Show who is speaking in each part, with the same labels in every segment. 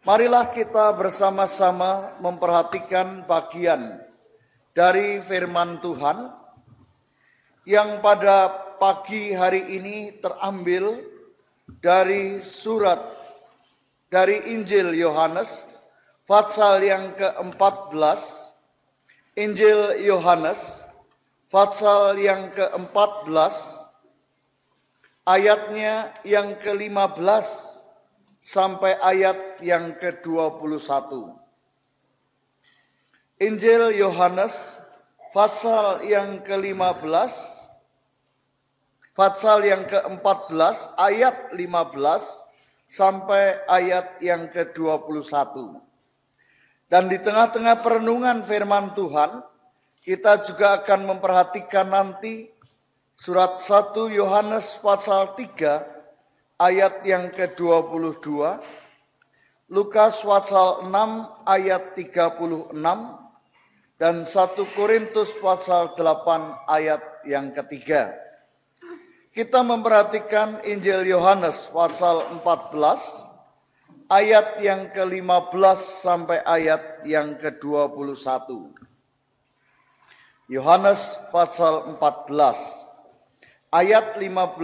Speaker 1: Marilah kita bersama-sama memperhatikan bagian dari firman Tuhan yang pada pagi hari ini terambil dari dari Injil Yohanes pasal yang ke-14. Injil Yohanes pasal yang ke-14 ayatnya yang ke-15 sampai ayat yang ke-21. Injil Yohanes pasal yang ke-15, pasal yang ke-14 ayat 15 sampai ayat yang ke-21. Dan di tengah-tengah perenungan firman Tuhan, kita juga akan memperhatikan nanti surat 1 Yohanes pasal 3 ayat yang ke-22, Lukas pasal 6 ayat 36, dan 1 Korintus pasal 8 ayat yang ketiga. Kita memperhatikan Injil Yohanes pasal 14 ayat yang ke-15 sampai ayat yang ke-21. Yohanes pasal 14 ayat 15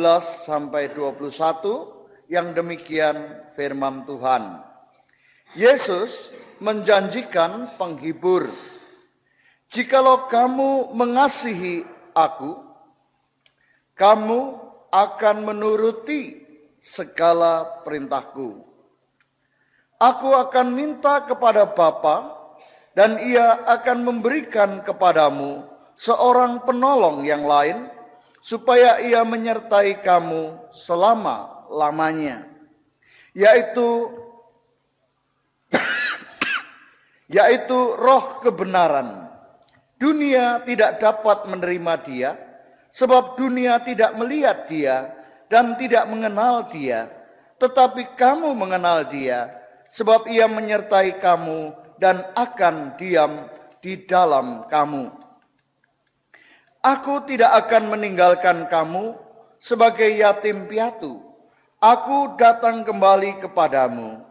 Speaker 1: sampai 21 yang demikian firman Tuhan. Yesus menjanjikan penghibur. Jikalau kamu mengasihi aku, kamu akan menuruti segala perintahku. Aku akan minta kepada Bapa, dan Ia akan memberikan kepadamu seorang penolong yang lain, supaya Ia menyertai kamu selama-lamanya, yaitu Roh kebenaran. Dunia tidak dapat menerima Dia, sebab dunia tidak melihat Dia dan tidak mengenal Dia. Tetapi kamu mengenal Dia, sebab Ia menyertai kamu dan akan diam di dalam kamu. Aku tidak akan meninggalkan kamu sebagai yatim piatu. Aku datang kembali kepadamu.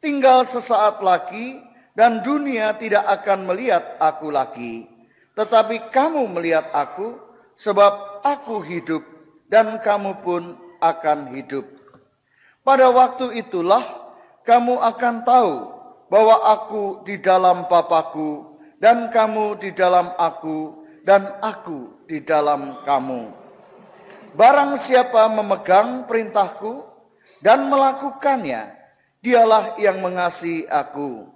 Speaker 1: Tinggal sesaat lagi dan dunia tidak akan melihat aku lagi. Tetapi kamu melihat aku, sebab aku hidup dan kamu pun akan hidup. Pada waktu itulah kamu akan tahu bahwa aku di dalam Bapa-Ku dan kamu di dalam aku dan aku di dalam kamu. Barang siapa memegang perintahku dan melakukannya, dialah yang mengasihi aku.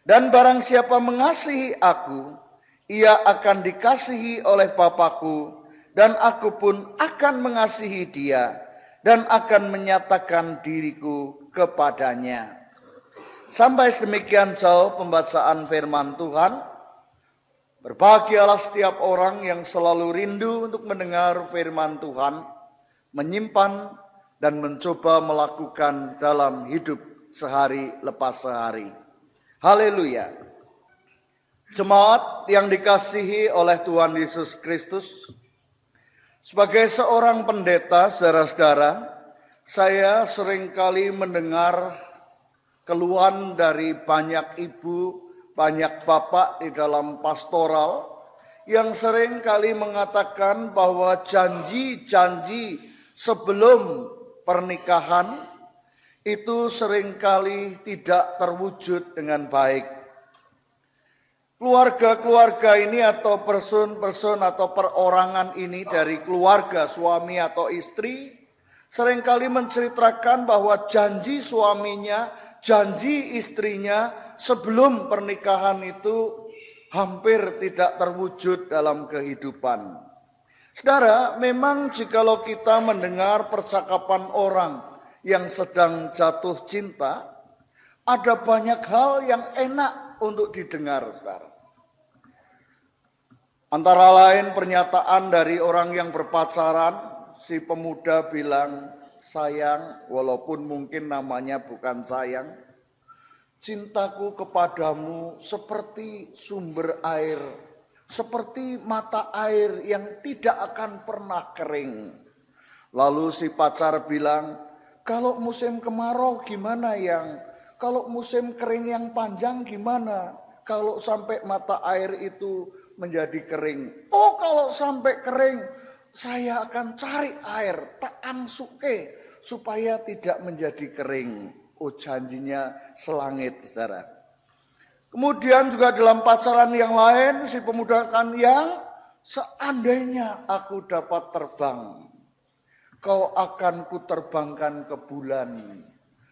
Speaker 1: Dan barang siapa mengasihi aku, ia akan dikasihi oleh Bapa-Ku, dan aku pun akan mengasihi dia dan akan menyatakan diriku kepadanya. Sampai sedemikian jauh pembacaan firman Tuhan. Berbahagialah setiap orang yang selalu rindu untuk mendengar firman Tuhan, menyimpan dan mencoba melakukan dalam hidup sehari lepas sehari. Haleluya. Jemaat yang dikasihi oleh Tuhan Yesus Kristus, sebagai seorang pendeta, saudara-saudara, saya seringkali mendengar keluhan dari banyak ibu, banyak bapak di dalam pastoral yang sering kali mengatakan bahwa janji-janji sebelum pernikahan itu seringkali tidak terwujud dengan baik. Keluarga-keluarga ini atau person-person atau perorangan ini dari keluarga suami atau istri seringkali menceritakan bahwa janji suaminya, janji istrinya sebelum pernikahan itu hampir tidak terwujud dalam kehidupan. Saudara, memang jikalau kita mendengar percakapan orang yang sedang jatuh cinta, ada banyak hal yang enak untuk didengar, saudara. Antara lain pernyataan dari orang yang berpacaran, si pemuda bilang, sayang, walaupun mungkin namanya bukan sayang, cintaku kepadamu seperti sumber air, seperti mata air yang tidak akan pernah kering. Lalu si pacar bilang, kalau musim kemarau gimana yang? Kalau musim kering yang panjang gimana? Kalau sampai mata air itu menjadi kering. Oh, kalau sampai kering, saya akan cari air, tak angsuke, supaya tidak menjadi kering. Oh, janjinya selangit, saudara. Kemudian juga dalam pacaran yang lain, si pemuda kan yang seandainya aku dapat terbang, kau akan kuterbangkan ke bulan.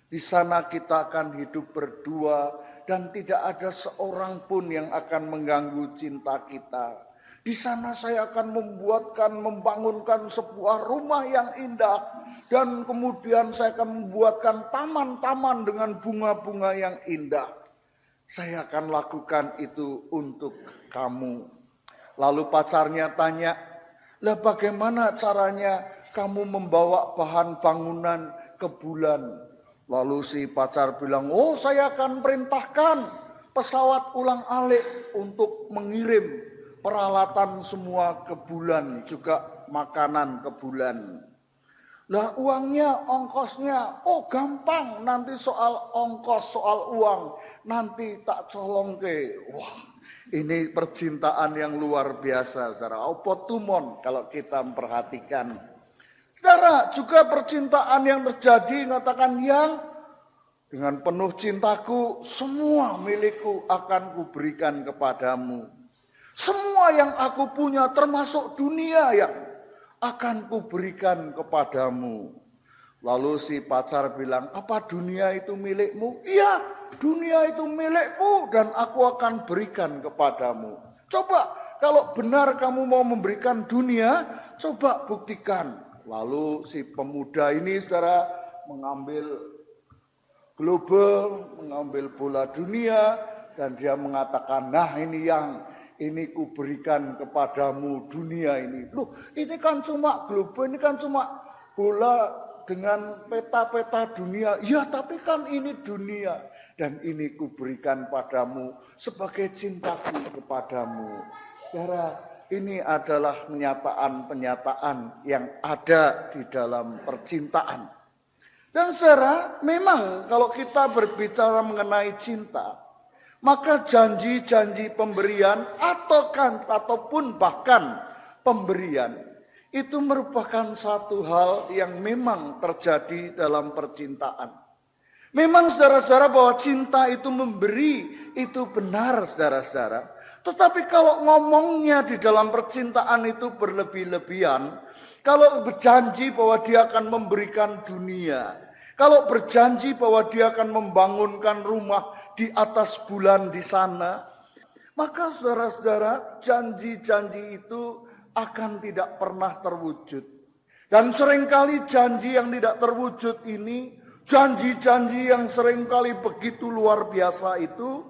Speaker 1: Di sana kita akan hidup berdua dan tidak ada seorang pun yang akan mengganggu cinta kita. Di sana saya akan membangunkan sebuah rumah yang indah. Dan kemudian saya akan membuatkan taman-taman dengan bunga-bunga yang indah. Saya akan lakukan itu untuk kamu. Lalu pacarnya tanya, lah bagaimana caranya kamu membawa bahan bangunan ke bulan? Lalu si pacar bilang, oh saya akan perintahkan pesawat ulang-alik untuk mengirim peralatan semua ke bulan, juga makanan ke bulan. Lah uangnya, ongkosnya, oh gampang, nanti soal ongkos, soal uang, nanti tak colong ke. Wah, ini percintaan yang luar biasa, saudara. Opotumon kalau kita memperhatikan. Saudara, juga percintaan yang terjadi, katakan yang dengan penuh cintaku, semua milikku akan kuberikan kepadamu. Semua yang aku punya termasuk dunia yang akan kuberikan kepadamu. Lalu si pacar bilang, apa dunia itu milikmu? Iya, dunia itu milikku dan aku akan berikan kepadamu. Coba, kalau benar kamu mau memberikan dunia, coba buktikan. Lalu si pemuda ini saudara mengambil global, mengambil bola dunia dan dia mengatakan, nah ini ku berikan kepadamu dunia ini. Loh, ini kan cuma global, ini kan cuma bola dengan peta-peta dunia. Ya, tapi kan ini dunia dan ini ku berikan padamu sebagai cintaku kepadamu. Saudara, ini adalah penyataan yang ada di dalam percintaan. Dan saudara, memang kalau kita berbicara mengenai cinta, maka janji-janji pemberian ataupun bahkan pemberian itu merupakan satu hal yang memang terjadi dalam percintaan. Memang saudara-saudara bahwa cinta itu memberi, itu benar saudara-saudara. Tetapi kalau ngomongnya di dalam percintaan itu berlebih-lebihan, kalau berjanji bahwa dia akan memberikan dunia, kalau berjanji bahwa dia akan membangunkan rumah di atas bulan di sana, maka saudara-saudara janji-janji itu akan tidak pernah terwujud. Dan seringkali janji yang tidak terwujud ini, janji-janji yang seringkali begitu luar biasa itu,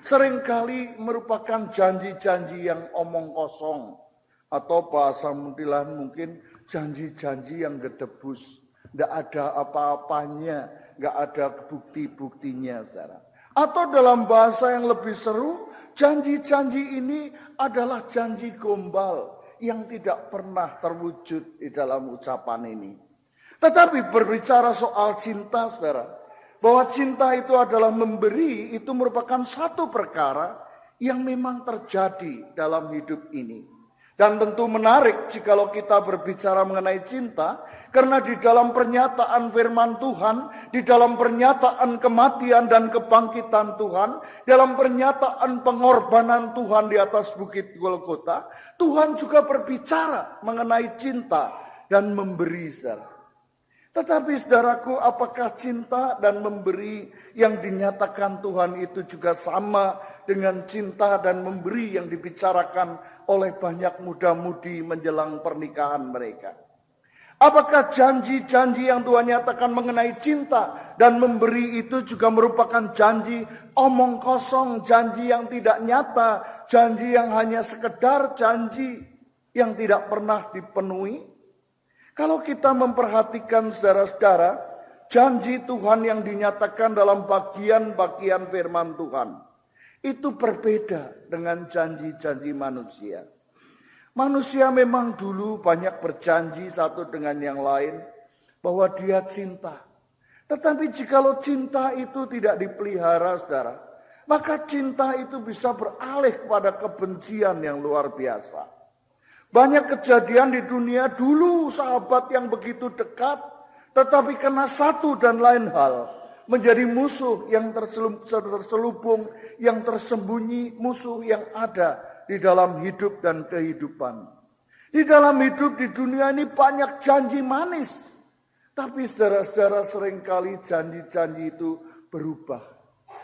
Speaker 1: seringkali merupakan janji-janji yang omong kosong. Atau bahasa mutilan mungkin janji-janji yang gedebus. Tidak ada apa-apanya, tidak ada bukti-buktinya. Saudara. Atau dalam bahasa yang lebih seru, janji-janji ini adalah janji gombal yang tidak pernah terwujud di dalam ucapan ini. Tetapi berbicara soal cinta, saudara, bahwa cinta itu adalah memberi, itu merupakan satu perkara yang memang terjadi dalam hidup ini. Dan tentu menarik jikalau kita berbicara mengenai cinta, karena di dalam pernyataan firman Tuhan, di dalam pernyataan kematian dan kebangkitan Tuhan, dalam pernyataan pengorbanan Tuhan di atas bukit Golgota, Tuhan juga berbicara mengenai cinta dan memberi, saudara. Tetapi saudaraku, apakah cinta dan memberi yang dinyatakan Tuhan itu juga sama dengan cinta dan memberi yang dibicarakan oleh banyak muda-mudi menjelang pernikahan mereka? Apakah janji-janji yang Tuhan nyatakan mengenai cinta dan memberi itu juga merupakan janji omong kosong, janji yang tidak nyata, janji yang hanya sekedar janji yang tidak pernah dipenuhi? Kalau kita memperhatikan saudara-saudara, janji Tuhan yang dinyatakan dalam bagian-bagian firman Tuhan, itu berbeda dengan janji-janji manusia. Manusia memang dulu banyak berjanji satu dengan yang lain bahwa dia cinta. Tetapi jikalau cinta itu tidak dipelihara, saudara, maka cinta itu bisa beralih kepada kebencian yang luar biasa. Banyak kejadian di dunia dulu sahabat yang begitu dekat, tetapi karena satu dan lain hal menjadi musuh yang terselubung, yang tersembunyi, musuh yang ada di dalam hidup dan kehidupan. Di dalam hidup di dunia ini banyak janji manis, tapi saudara-saudara seringkali janji-janji itu berubah.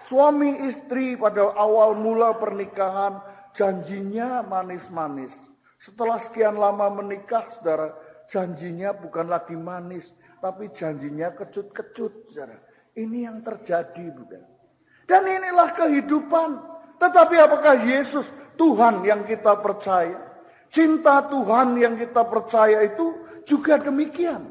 Speaker 1: Suami istri pada awal mula pernikahan janjinya manis-manis. Setelah sekian lama menikah, saudara, janjinya bukan lagi manis, tapi janjinya kecut-kecut, saudara. Ini yang terjadi, bukan? Dan inilah kehidupan. Tetapi apakah Yesus Tuhan yang kita percaya? Cinta Tuhan yang kita percaya itu juga demikian.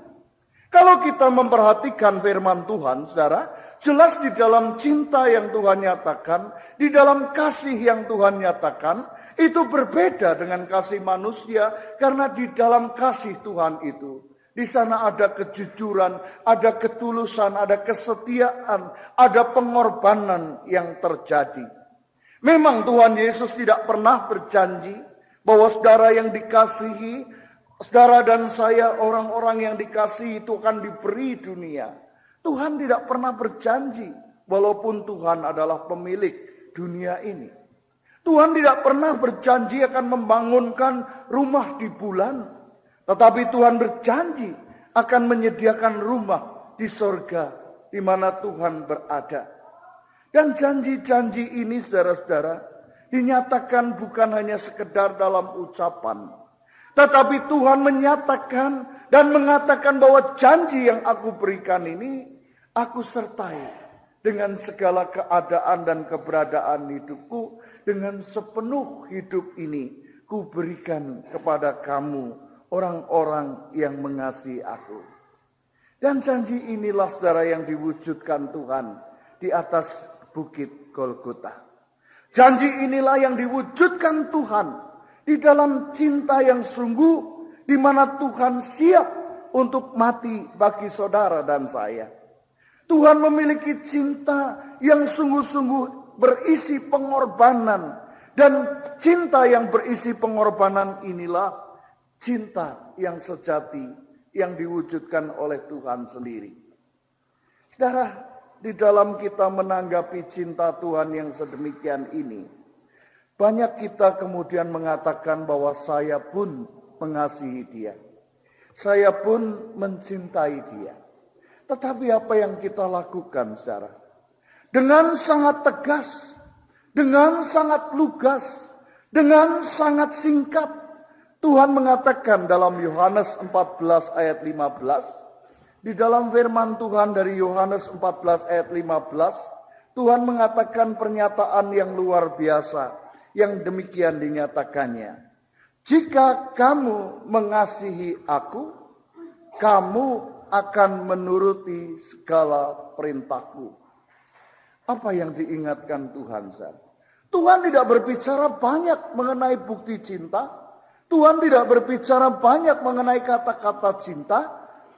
Speaker 1: Kalau kita memperhatikan firman Tuhan, saudara, jelas di dalam cinta yang Tuhan nyatakan, di dalam kasih yang Tuhan nyatakan, itu berbeda dengan kasih manusia, karena di dalam kasih Tuhan itu, di sana ada kejujuran, ada ketulusan, ada kesetiaan, ada pengorbanan yang terjadi. Memang Tuhan Yesus tidak pernah berjanji bahwa saudara yang dikasihi, saudara dan saya, orang-orang yang dikasihi itu akan diberi dunia. Tuhan tidak pernah berjanji, walaupun Tuhan adalah pemilik dunia ini. Tuhan tidak pernah berjanji akan membangunkan rumah di bulan, tetapi Tuhan berjanji akan menyediakan rumah di sorga di mana Tuhan berada. Dan janji-janji ini, saudara-saudara, dinyatakan bukan hanya sekedar dalam ucapan, tetapi Tuhan menyatakan dan mengatakan bahwa janji yang aku berikan ini, aku sertai dengan segala keadaan dan keberadaan hidupku, dengan sepenuh hidup ini, ku berikan kepada kamu, orang-orang yang mengasihi aku. Dan janji inilah, saudara, yang diwujudkan Tuhan di atas bukit Golgota. Janji inilah yang diwujudkan Tuhan di dalam cinta yang sungguh, di mana Tuhan siap untuk mati bagi saudara dan saya. Tuhan memiliki cinta yang sungguh-sungguh berisi pengorbanan. Dan cinta yang berisi pengorbanan inilah cinta yang sejati yang diwujudkan oleh Tuhan sendiri. Saudara, di dalam kita menanggapi cinta Tuhan yang sedemikian ini, banyak kita kemudian mengatakan bahwa saya pun mengasihi Dia. Saya pun mencintai Dia. Tetapi apa yang kita lakukan, saudara? Dengan sangat tegas, dengan sangat lugas, dengan sangat singkat, Tuhan mengatakan dalam Yohanes 14 ayat 15, di dalam firman Tuhan dari Yohanes 14 ayat 15, Tuhan mengatakan pernyataan yang luar biasa, yang demikian dinyatakannya. Jika kamu mengasihi aku, kamu akan menuruti segala perintahku. Apa yang diingatkan Tuhan, saudara? Tuhan tidak berbicara banyak mengenai bukti cinta. Tuhan tidak berbicara banyak mengenai kata-kata cinta.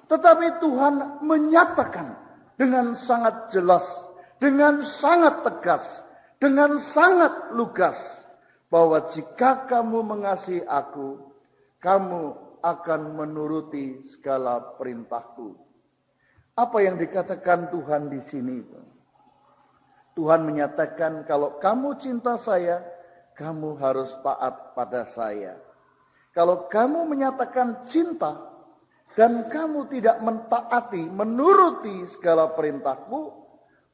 Speaker 1: Tetapi Tuhan menyatakan dengan sangat jelas, dengan sangat tegas, dengan sangat lugas, bahwa jika kamu mengasihi aku, kamu akan menuruti segala perintahku. Apa yang dikatakan Tuhan di sini? Tuhan menyatakan kalau kamu cinta saya, kamu harus taat pada saya. Kalau kamu menyatakan cinta dan kamu tidak mentaati, menuruti segala perintahku,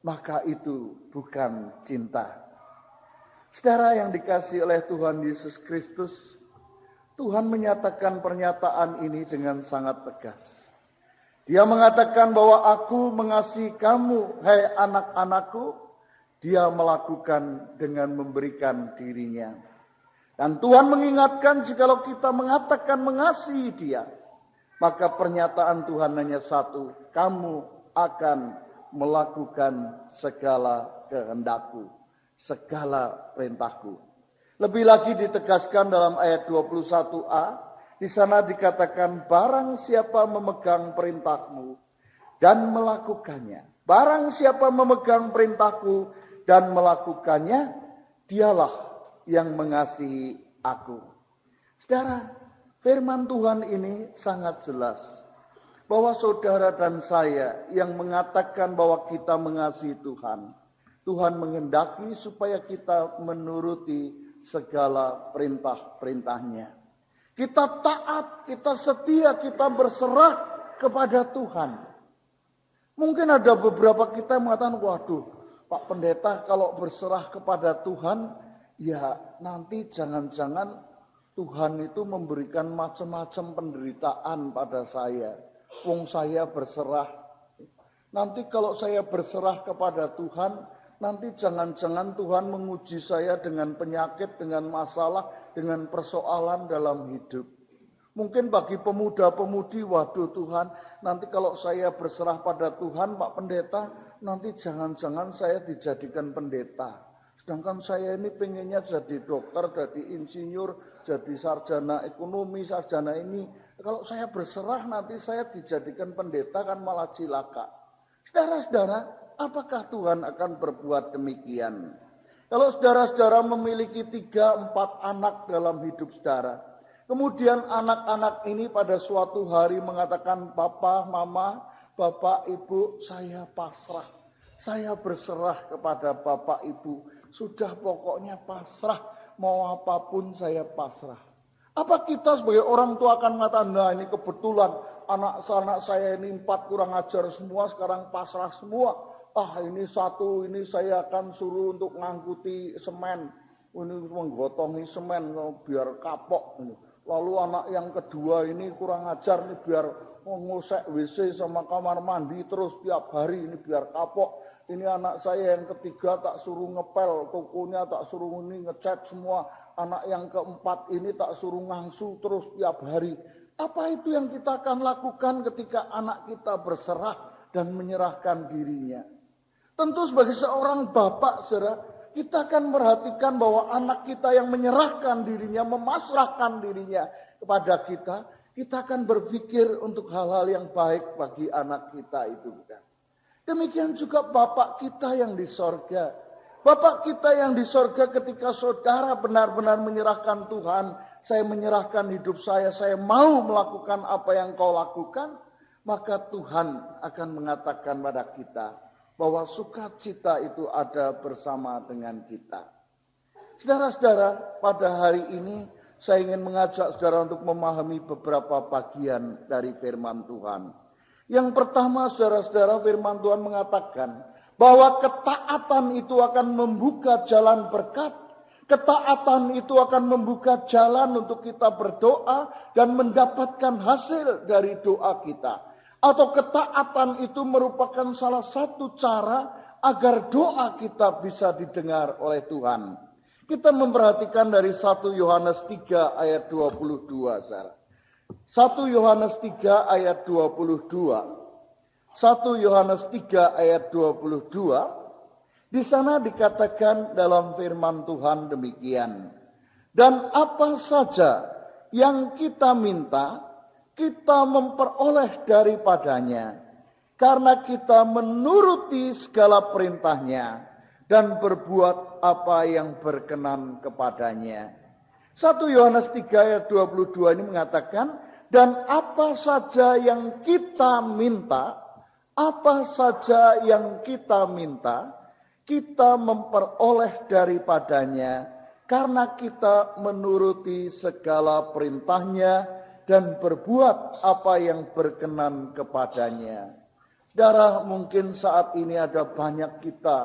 Speaker 1: maka itu bukan cinta. Saudara yang dikasihi oleh Tuhan Yesus Kristus, Tuhan menyatakan pernyataan ini dengan sangat tegas. Dia mengatakan bahwa aku mengasihi kamu, hai anak-anakku. Dia melakukan dengan memberikan dirinya. Dan Tuhan mengingatkan jikalau kita mengatakan mengasihi Dia, maka pernyataan Tuhan hanya satu, kamu akan melakukan segala kehendakku, segala perintahku. Lebih lagi ditegaskan dalam ayat 21a, di sana dikatakan barang siapa memegang perintahmu dan melakukannya, Barang siapa memegang perintahku dan melakukannya, dialah yang mengasihi aku. Saudara, firman Tuhan ini sangat jelas. Bahwa saudara dan saya yang mengatakan bahwa kita mengasihi Tuhan. Tuhan menghendaki supaya kita menuruti segala perintah-perintahnya. Kita taat, kita setia, kita berserah kepada Tuhan. Mungkin ada beberapa kita yang mengatakan, waduh Pak Pendeta kalau berserah kepada Tuhan, ya nanti jangan-jangan Tuhan itu memberikan macam-macam penderitaan pada saya. Wong saya berserah. Nanti kalau saya berserah kepada Tuhan, nanti jangan-jangan Tuhan menguji saya dengan penyakit, dengan masalah, dengan persoalan dalam hidup. Mungkin bagi pemuda-pemudi, waduh Tuhan, nanti kalau saya berserah pada Tuhan, Pak Pendeta, nanti jangan-jangan saya dijadikan pendeta. Sedangkan saya ini pengennya jadi dokter, jadi insinyur, jadi sarjana ekonomi, sarjana ini. Kalau saya berserah nanti saya dijadikan pendeta kan malah cilaka. Saudara-saudara, apakah Tuhan akan berbuat demikian? Kalau saudara-saudara memiliki 3-4 anak dalam hidup saudara, kemudian anak-anak ini pada suatu hari mengatakan, Papa, Mama, Bapak, Ibu, saya pasrah. Saya berserah kepada Bapak, Ibu. Sudah pokoknya pasrah, mau apapun saya pasrah. Apa kita sebagai orang tua akan mengatakan, nah ini kebetulan anak-anak saya ini 4 kurang ajar semua, sekarang pasrah semua. Ini satu, ini saya akan suruh untuk ngangkuti semen. Ini menggotongi semen biar kapok. Lalu anak yang kedua ini kurang ajar, ini biar ngusek WC sama kamar mandi terus tiap hari, ini biar kapok. Ini anak saya yang ketiga tak suruh ngepel kukunya, tak suruh ini ngecat semua. Anak yang keempat ini tak suruh ngangsu terus tiap hari. Apa itu yang kita akan lakukan ketika anak kita berserah dan menyerahkan dirinya? Tentu sebagai seorang bapak, saudara, kita akan perhatikan bahwa anak kita yang menyerahkan dirinya, memasrahkan dirinya kepada kita akan berpikir untuk hal-hal yang baik bagi anak kita itu. Demikian juga Bapak kita yang di sorga. Bapak kita yang di sorga ketika saudara benar-benar menyerahkan Tuhan, saya menyerahkan hidup saya mau melakukan apa yang kau lakukan, maka Tuhan akan mengatakan pada kita bahwa sukacita itu ada bersama dengan kita. Saudara-saudara, pada hari ini saya ingin mengajak saudara untuk memahami beberapa bagian dari firman Tuhan. Yang pertama, saudara-saudara, firman Tuhan mengatakan bahwa ketaatan itu akan membuka jalan berkat. Ketaatan itu akan membuka jalan untuk kita berdoa dan mendapatkan hasil dari doa kita. Atau ketaatan itu merupakan salah satu cara agar doa kita bisa didengar oleh Tuhan. Kita memperhatikan dari 1 Yohanes 3 ayat 22, saudara. 1 Yohanes 3 ayat 22. 1 Yohanes 3 ayat 22, di sana dikatakan dalam firman Tuhan demikian. Dan apa saja yang kita minta, kita memperoleh daripadanya. Karena kita menuruti segala perintahnya dan berbuat apa yang berkenan kepadanya. 1 Yohanes 3 ayat 22 ini mengatakan, dan apa saja yang kita minta, apa saja yang kita minta, kita memperoleh daripadanya karena kita menuruti segala perintahnya dan berbuat apa yang berkenan kepadanya. Saudara, mungkin saat ini ada banyak kita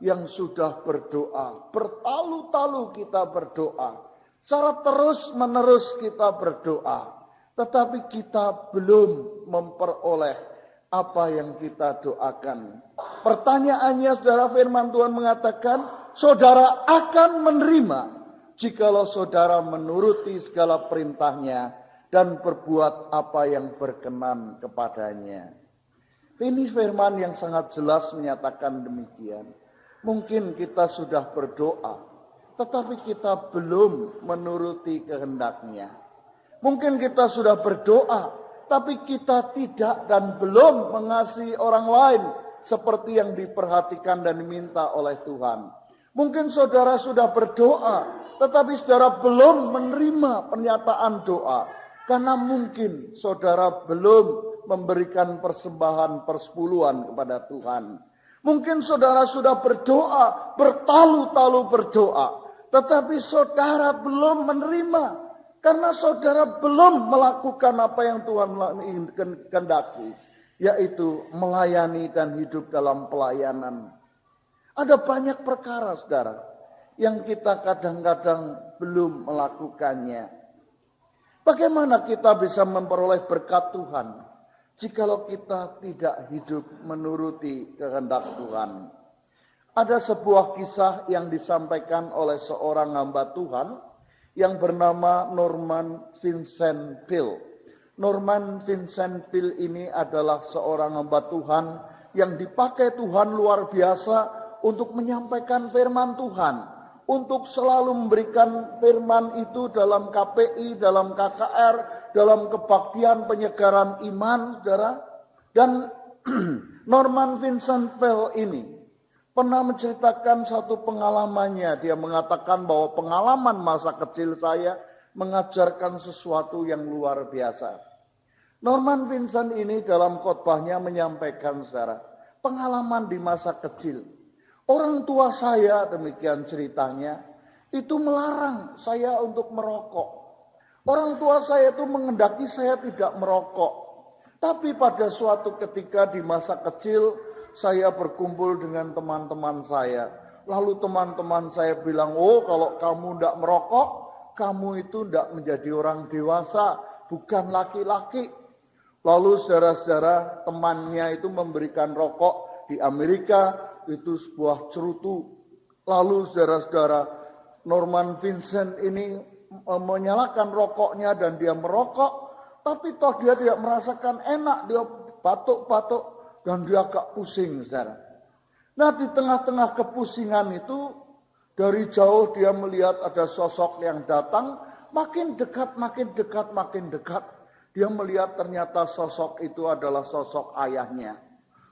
Speaker 1: yang sudah berdoa, bertalu-talu kita berdoa, secara terus-menerus kita berdoa, tetapi kita belum memperoleh apa yang kita doakan. Pertanyaannya, saudara, firman Tuhan mengatakan, saudara akan menerima jikalau saudara menuruti segala perintahnya dan berbuat apa yang berkenan kepadanya. Ini firman yang sangat jelas menyatakan demikian. Mungkin kita sudah berdoa, tetapi kita belum menuruti kehendaknya. Mungkin kita sudah berdoa, tapi kita tidak dan belum mengasihi orang lain seperti yang diperhatikan dan diminta oleh Tuhan. Mungkin saudara sudah berdoa, tetapi saudara belum menerima pernyataan doa. Karena mungkin saudara belum memberikan persembahan persepuluhan kepada Tuhan. Mungkin saudara sudah berdoa, bertalu-talu berdoa, tetapi saudara belum menerima. Karena saudara belum melakukan apa yang Tuhan kehendaki, yaitu melayani dan hidup dalam pelayanan. Ada banyak perkara, saudara, yang kita kadang-kadang belum melakukannya. Bagaimana kita bisa memperoleh berkat Tuhan jikalau kita tidak hidup menuruti kehendak Tuhan? Ada sebuah kisah yang disampaikan oleh seorang hamba Tuhan yang bernama Norman Vincent Peale. Norman Vincent Peale ini adalah seorang hamba Tuhan yang dipakai Tuhan luar biasa untuk menyampaikan firman Tuhan, untuk selalu memberikan firman itu dalam KPI, dalam KKR, dalam kebaktian penyegaran iman, saudara. Dan Norman Vincent Peale ini pernah menceritakan satu pengalamannya. Dia mengatakan bahwa pengalaman masa kecil saya mengajarkan sesuatu yang luar biasa. Norman Vincent ini dalam khotbahnya menyampaikan, saudara, pengalaman di masa kecil. Orang tua saya, demikian ceritanya, itu melarang saya untuk merokok. Orang tua saya itu menghendaki saya tidak merokok. Tapi pada suatu ketika di masa kecil, saya berkumpul dengan teman-teman saya. Lalu teman-teman saya bilang, oh kalau kamu tidak merokok, kamu itu tidak menjadi orang dewasa, bukan laki-laki. Lalu saudara-saudara temannya itu memberikan rokok di Amerika, itu sebuah cerutu. Lalu saudara-saudara Norman Vincent ini menyalakan rokoknya dan dia merokok. Tapi toh dia tidak merasakan enak, dia batuk-batuk dan dia agak pusing, saudara. Nah di tengah-tengah kepusingan itu, dari jauh dia melihat ada sosok yang datang, makin dekat, makin dekat, makin dekat. Dia melihat ternyata sosok itu adalah sosok ayahnya.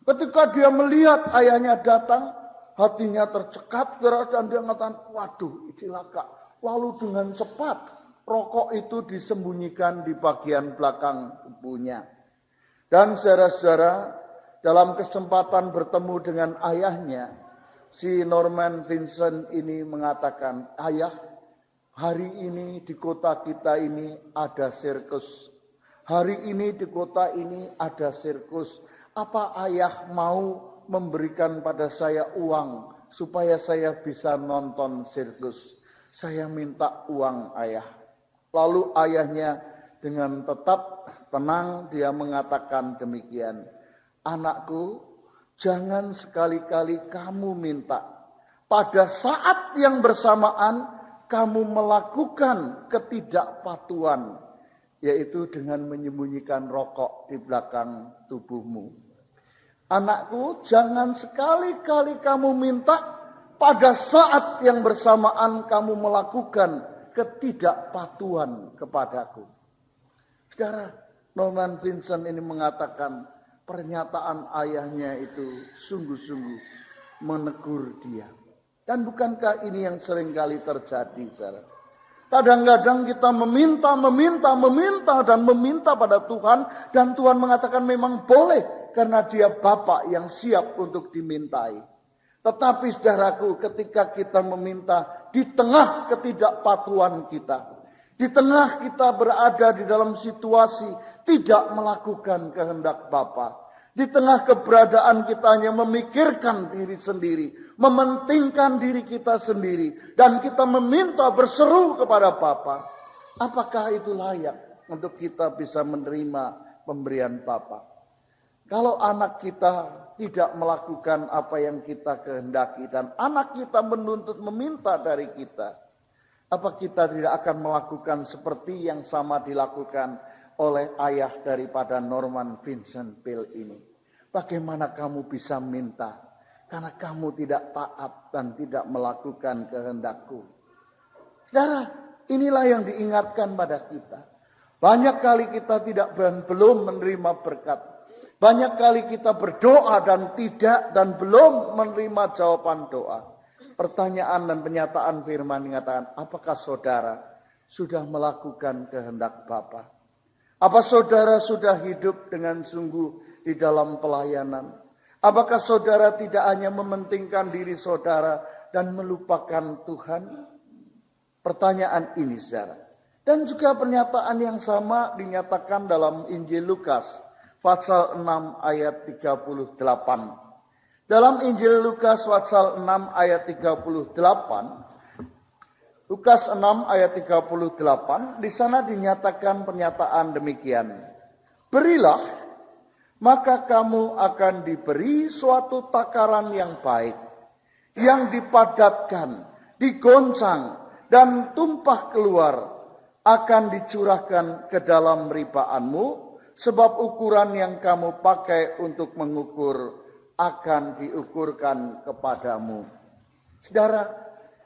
Speaker 1: Ketika dia melihat ayahnya datang, hatinya tercekat, dan dia mengatakan, waduh, celaka. Lalu dengan cepat, rokok itu disembunyikan di bagian belakang tubuhnya. Dan saudara-saudara, dalam kesempatan bertemu dengan ayahnya, si Norman Vincent ini mengatakan, ayah, hari ini di kota kita ini ada sirkus. Hari ini di kota ini ada sirkus. Apa ayah mau memberikan pada saya uang supaya saya bisa nonton sirkus? Saya minta uang, ayah. Lalu ayahnya dengan tetap tenang dia mengatakan demikian. Anakku, jangan sekali-kali kamu minta. Pada saat yang bersamaan kamu melakukan ketidakpatuhan, yaitu dengan menyembunyikan rokok di belakang tubuhmu. Anakku, jangan sekali-kali kamu minta pada saat yang bersamaan kamu melakukan ketidakpatuhan kepadaku. Saudara, Norman Vincent ini mengatakan pernyataan ayahnya itu sungguh-sungguh menegur dia. Dan bukankah ini yang seringkali terjadi, saudara? Kadang-kadang kita meminta pada Tuhan. Dan Tuhan mengatakan memang boleh. Karena dia Bapa yang siap untuk dimintai. Tetapi saudaraku, ketika kita meminta di tengah ketidakpatuhan kita. Di tengah kita berada di dalam situasi tidak melakukan kehendak Bapa. Di tengah keberadaan kita hanya memikirkan diri sendiri. Mementingkan diri kita sendiri. Dan kita meminta berseru kepada Bapa. Apakah itu layak untuk kita bisa menerima pemberian Bapa? Kalau anak kita tidak melakukan apa yang kita kehendaki. Dan anak kita menuntut meminta dari kita. Apa kita tidak akan melakukan seperti yang sama dilakukan oleh ayah daripada Norman Vincent Peale ini? Bagaimana kamu bisa minta? Karena kamu tidak taat dan tidak melakukan kehendakku. Saudara, inilah yang diingatkan pada kita. Banyak kali kita belum menerima berkat. Banyak kali kita berdoa dan belum menerima jawaban doa. Pertanyaan dan penyataan firman mengatakan, apakah saudara sudah melakukan kehendak Bapa? Apa saudara sudah hidup dengan sungguh di dalam pelayanan? Apakah saudara tidak hanya mementingkan diri saudara dan melupakan Tuhan? Pertanyaan ini, saudara. Dan juga pernyataan yang sama dinyatakan dalam Injil Lukas pasal 6 ayat 38. Dalam Injil Lukas pasal 6 ayat 38, Lukas 6 ayat 38, di sana dinyatakan pernyataan demikian. Berilah, maka kamu akan diberi suatu takaran yang baik, yang dipadatkan, digoncang, dan tumpah keluar, akan dicurahkan ke dalam ribaanmu, sebab ukuran yang kamu pakai untuk mengukur akan diukurkan kepadamu. Saudara,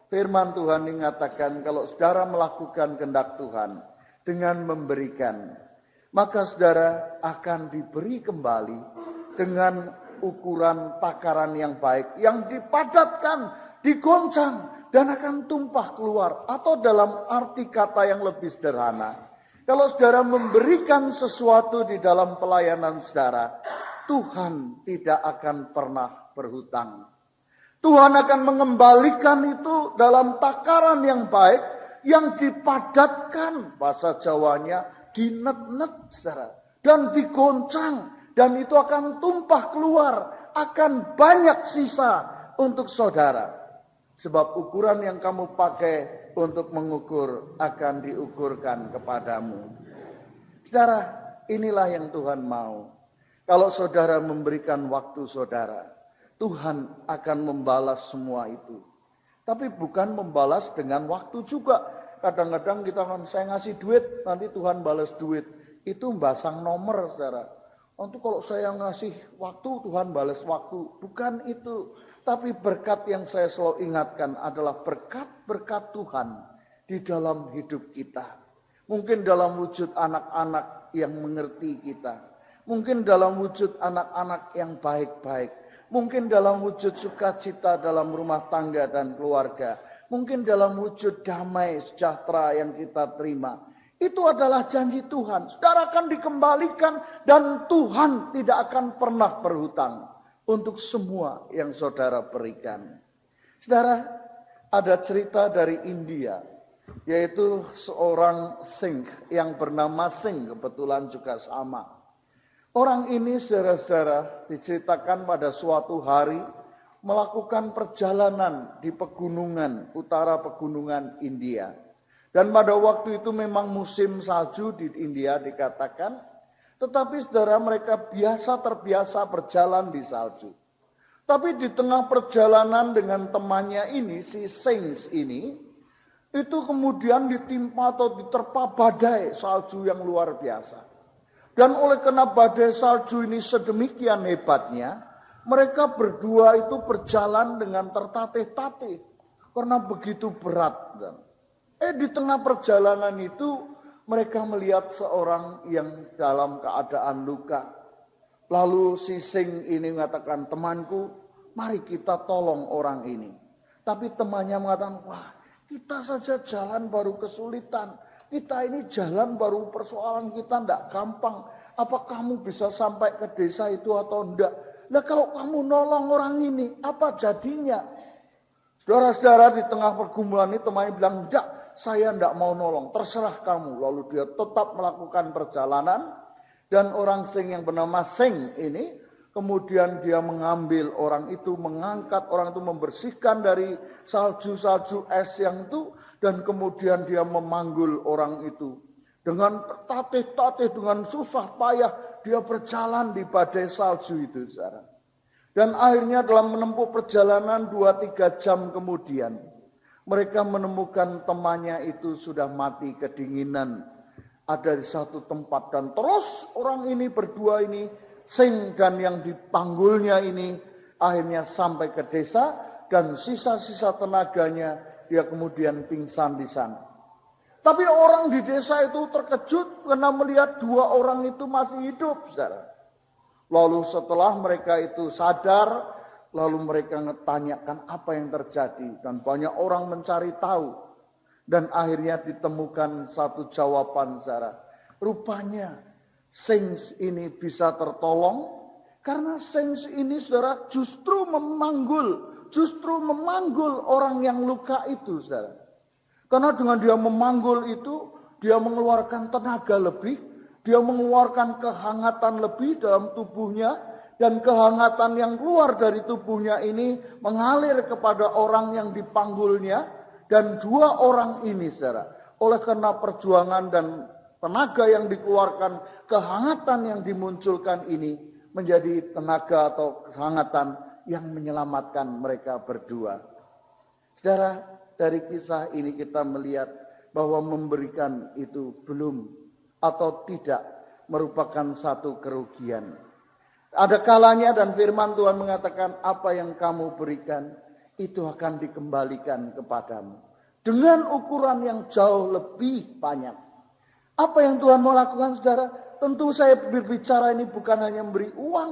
Speaker 1: firman Tuhan mengatakan kalau saudara melakukan kehendak Tuhan dengan memberikan, maka saudara akan diberi kembali dengan ukuran takaran yang baik, yang dipadatkan, digoncang, dan akan tumpah keluar. Atau dalam arti kata yang lebih sederhana, kalau saudara memberikan sesuatu di dalam pelayanan saudara, Tuhan tidak akan pernah berhutang. Tuhan akan mengembalikan itu dalam takaran yang baik, yang dipadatkan, bahasa Jawanya dinet-net saudara, dan digoncang, dan itu akan tumpah keluar, akan banyak sisa untuk saudara. Sebab ukuran yang kamu pakai untuk mengukur akan diukurkan kepadamu. Saudara, inilah yang Tuhan mau. Kalau saudara memberikan waktu saudara, Tuhan akan membalas semua itu. Tapi bukan membalas dengan waktu juga. Kadang-kadang kita akan, saya ngasih duit, nanti Tuhan balas duit. Itu basang nomor, saudara. Untuk kalau saya ngasih waktu, Tuhan balas waktu. Bukan itu. Tapi berkat yang saya selalu ingatkan adalah berkat-berkat Tuhan di dalam hidup kita. Mungkin dalam wujud anak-anak yang mengerti kita. Mungkin dalam wujud anak-anak yang baik-baik. Mungkin dalam wujud sukacita dalam rumah tangga dan keluarga. Mungkin dalam wujud damai sejahtera yang kita terima. Itu adalah janji Tuhan. Saudara akan dikembalikan dan Tuhan tidak akan pernah berhutang untuk semua yang saudara berikan. Saudara, ada cerita dari India, yaitu seorang Sikh yang bernama Singh, kebetulan juga sama. Orang ini saudara-saudara diceritakan pada suatu hari melakukan perjalanan di pegunungan, utara pegunungan India. Dan pada waktu itu memang musim salju di India dikatakan, tetapi saudara mereka terbiasa berjalan di salju. Tapi di tengah perjalanan dengan temannya ini, si Sings ini, itu kemudian ditimpa atau diterpa badai salju yang luar biasa. Dan oleh karena badai salju ini sedemikian hebatnya, mereka berdua itu berjalan dengan tertatih-tatih karena begitu berat. Di tengah perjalanan itu mereka melihat seorang yang dalam keadaan luka. Lalu si Sing ini mengatakan, temanku, mari kita tolong orang ini. Tapi temannya mengatakan, wah, kita saja jalan baru kesulitan. Kita ini jalan baru persoalan kita tidak gampang. Apa kamu bisa sampai ke desa itu atau enggak? Nah kalau kamu nolong orang ini, apa jadinya? Saudara-saudara, di tengah pergumulan ini temannya bilang, enggak, saya enggak mau nolong, terserah kamu. Lalu dia tetap melakukan perjalanan. Dan orang Sing yang bernama Sing ini, kemudian dia mengambil orang itu, mengangkat orang itu, membersihkan dari salju-salju es yang itu. Dan kemudian dia memanggul orang itu. Dengan tatih-tatih, dengan susah payah, dia berjalan di badai salju itu, saudara. Dan akhirnya dalam menempuh perjalanan 2-3 jam kemudian, mereka menemukan temannya itu sudah mati kedinginan. Ada di satu tempat dan terus orang ini berdua ini, Sing dan yang dipanggulnya ini, akhirnya sampai ke desa dan sisa-sisa tenaganya dia kemudian pingsan di sana. Tapi orang di desa itu terkejut karena melihat 2 orang itu masih hidup, saudara. Lalu setelah mereka itu sadar, lalu mereka menanyakan apa yang terjadi. Dan banyak orang mencari tahu. Dan akhirnya ditemukan satu jawaban, saudara. Rupanya saints ini bisa tertolong karena saints ini, saudara, justru memanggul orang yang luka itu, saudara. Karena dengan dia memanggul itu, dia mengeluarkan tenaga lebih, dia mengeluarkan kehangatan lebih dalam tubuhnya, dan kehangatan yang keluar dari tubuhnya ini mengalir kepada orang yang dipanggulnya, dan dua orang ini, saudara, oleh karena perjuangan dan tenaga yang dikeluarkan, kehangatan yang dimunculkan ini menjadi tenaga atau kehangatan yang menyelamatkan mereka berdua. Saudara, dari kisah ini kita melihat bahwa memberikan itu belum atau tidak merupakan satu kerugian. Ada kalanya dan firman Tuhan mengatakan apa yang kamu berikan itu akan dikembalikan kepadamu dengan ukuran yang jauh lebih banyak. Apa yang Tuhan mau lakukan, saudara? Tentu saya berbicara ini bukan hanya memberi uang,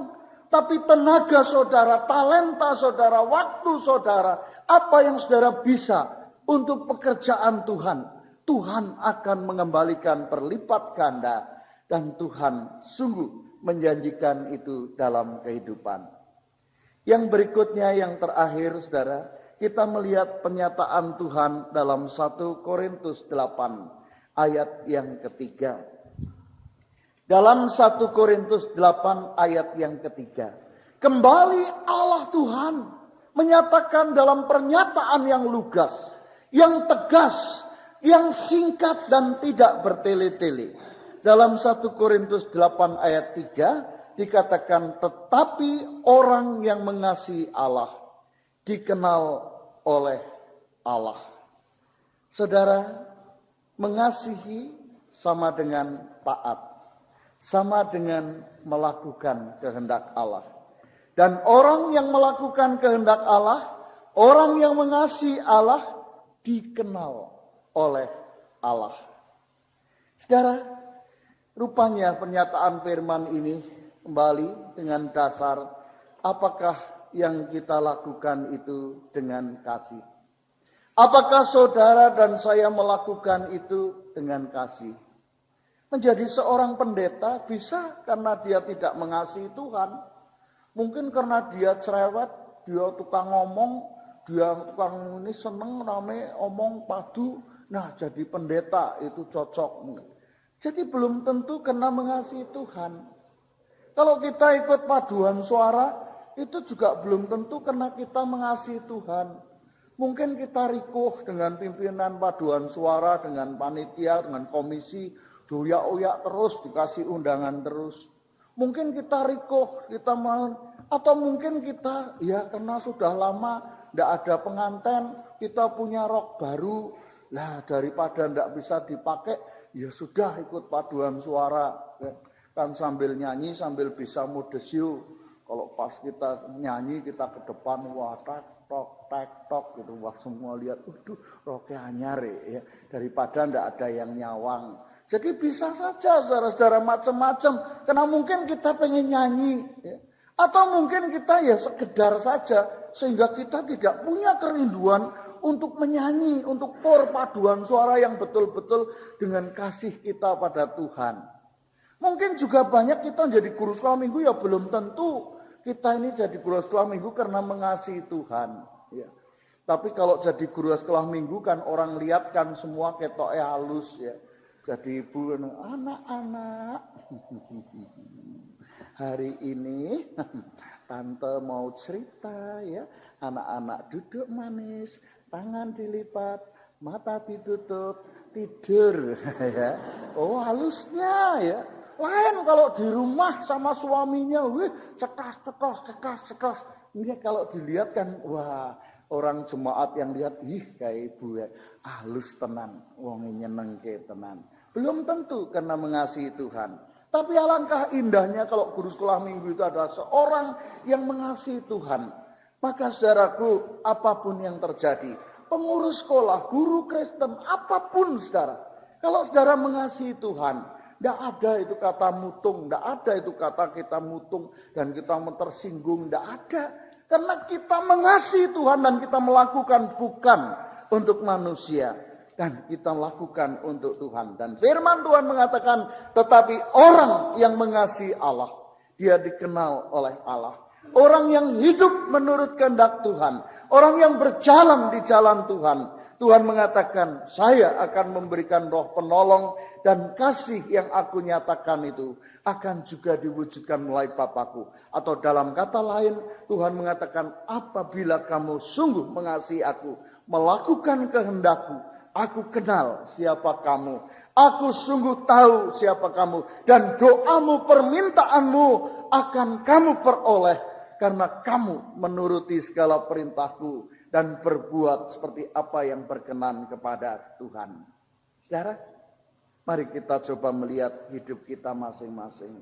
Speaker 1: tapi tenaga saudara, talenta saudara, waktu saudara, apa yang saudara bisa untuk pekerjaan Tuhan, Tuhan akan mengembalikan berlipat ganda, dan Tuhan sungguh menjanjikan itu dalam kehidupan. Yang berikutnya, yang terakhir, saudara, kita melihat pernyataan Tuhan dalam 1 Korintus 8 ayat yang ketiga. Dalam 1 Korintus 8 ayat yang ketiga, kembali Allah Tuhan menyatakan dalam pernyataan yang lugas, yang tegas, yang singkat dan tidak bertele-tele. Dalam 1 Korintus 8 ayat 3 dikatakan, tetapi orang yang mengasihi Allah dikenal oleh Allah. Saudara, mengasihi sama dengan taat, sama dengan melakukan kehendak Allah. Dan orang yang melakukan kehendak Allah, orang yang mengasihi Allah, dikenal oleh Allah. Saudara, rupanya pernyataan firman ini kembali dengan dasar apakah yang kita lakukan itu dengan kasih. Apakah saudara dan saya melakukan itu dengan kasih? Menjadi seorang pendeta bisa karena dia tidak mengasihi Tuhan. Mungkin karena dia cerewet, dia tukang ngomong, dia tukang ini seneng rame omong padu. Nah, jadi pendeta itu cocok. Jadi belum tentu karena mengasihi Tuhan. Kalau kita ikut paduan suara, itu juga belum tentu karena kita mengasihi Tuhan. Mungkin kita rikuh dengan pimpinan paduan suara, dengan panitia, dengan komisi, doyak-oyak terus, dikasih undangan terus. Mungkin kita rikuh, kita atau mungkin kita ya karena sudah lama tidak ada pengantin, kita punya rok baru. Lah daripada tidak bisa dipakai, ya sudah ikut paduan suara. Kan sambil nyanyi, sambil bisa modesio. Kalau pas kita nyanyi, kita ke depan, wah tak tok gitu, wah semua lihat, roknya anyar ya. Daripada tidak ada yang nyawang. Jadi bisa saja saudara-saudara macam-macam. Karena mungkin kita pengen nyanyi. Ya. Atau mungkin kita ya sekedar saja. Sehingga kita tidak punya kerinduan untuk menyanyi. Untuk paduan suara yang betul-betul dengan kasih kita pada Tuhan. Mungkin juga banyak kita jadi guru sekolah minggu ya belum tentu. Kita ini jadi guru sekolah minggu karena mengasihi Tuhan. Ya. Tapi kalau jadi guru sekolah minggu kan orang lihat kan semua ketoknya halus ya. Jadi ibu, anak-anak, hari ini tante mau cerita ya. Anak-anak duduk manis, tangan dilipat, mata ditutup, tidur. Ya. Oh halusnya ya. Lain kalau di rumah sama suaminya, cekas. Ini kalau dilihat kan, wah orang jemaat yang lihat, kayak ibu ya, halus tenan, wongnya nyenengke tenan. Belum tentu karena mengasihi Tuhan. Tapi alangkah indahnya kalau guru sekolah minggu itu adalah seorang yang mengasihi Tuhan. Maka saudaraku, apapun yang terjadi, pengurus sekolah, guru Kristen, apapun saudara. Kalau saudara mengasihi Tuhan, Tidak ada itu kata mutung, tidak ada itu kata kita mutung dan kita tersinggung, tidak ada. Karena kita mengasihi Tuhan dan kita melakukan bukan untuk manusia. Dan kita lakukan untuk Tuhan. Dan firman Tuhan mengatakan, tetapi orang yang mengasihi Allah, dia dikenal oleh Allah. Orang yang hidup menurut kehendak Tuhan. Orang yang berjalan di jalan Tuhan. Tuhan mengatakan, saya akan memberikan roh penolong dan kasih yang aku nyatakan itu akan juga diwujudkan melalui Bapa-Ku. Atau dalam kata lain, Tuhan mengatakan, apabila kamu sungguh mengasihi aku, melakukan kehendak-Ku, aku kenal siapa kamu. Aku sungguh tahu siapa kamu. Dan doamu, permintaanmu akan kamu peroleh. Karena kamu menuruti segala perintahku. Dan berbuat seperti apa yang berkenan kepada Tuhan. Saudara, mari kita coba melihat hidup kita masing-masing.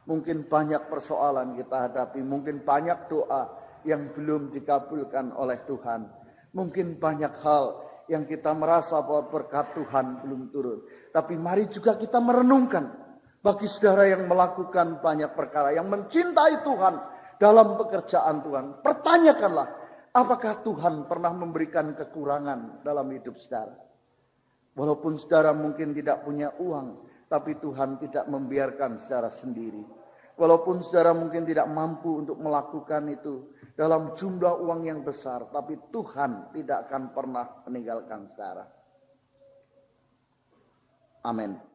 Speaker 1: Mungkin banyak persoalan kita hadapi. Mungkin banyak doa yang belum dikabulkan oleh Tuhan. Mungkin banyak hal yang kita merasa bahwa berkat Tuhan belum turun. Tapi mari juga kita merenungkan bagi saudara yang melakukan banyak perkara, yang mencintai Tuhan dalam pekerjaan Tuhan. Pertanyakanlah, apakah Tuhan pernah memberikan kekurangan dalam hidup saudara? Walaupun saudara mungkin tidak punya uang, tapi Tuhan tidak membiarkan saudara sendiri. Walaupun saudara mungkin tidak mampu untuk melakukan itu dalam jumlah uang yang besar, tapi Tuhan tidak akan pernah meninggalkan saudara. Amin.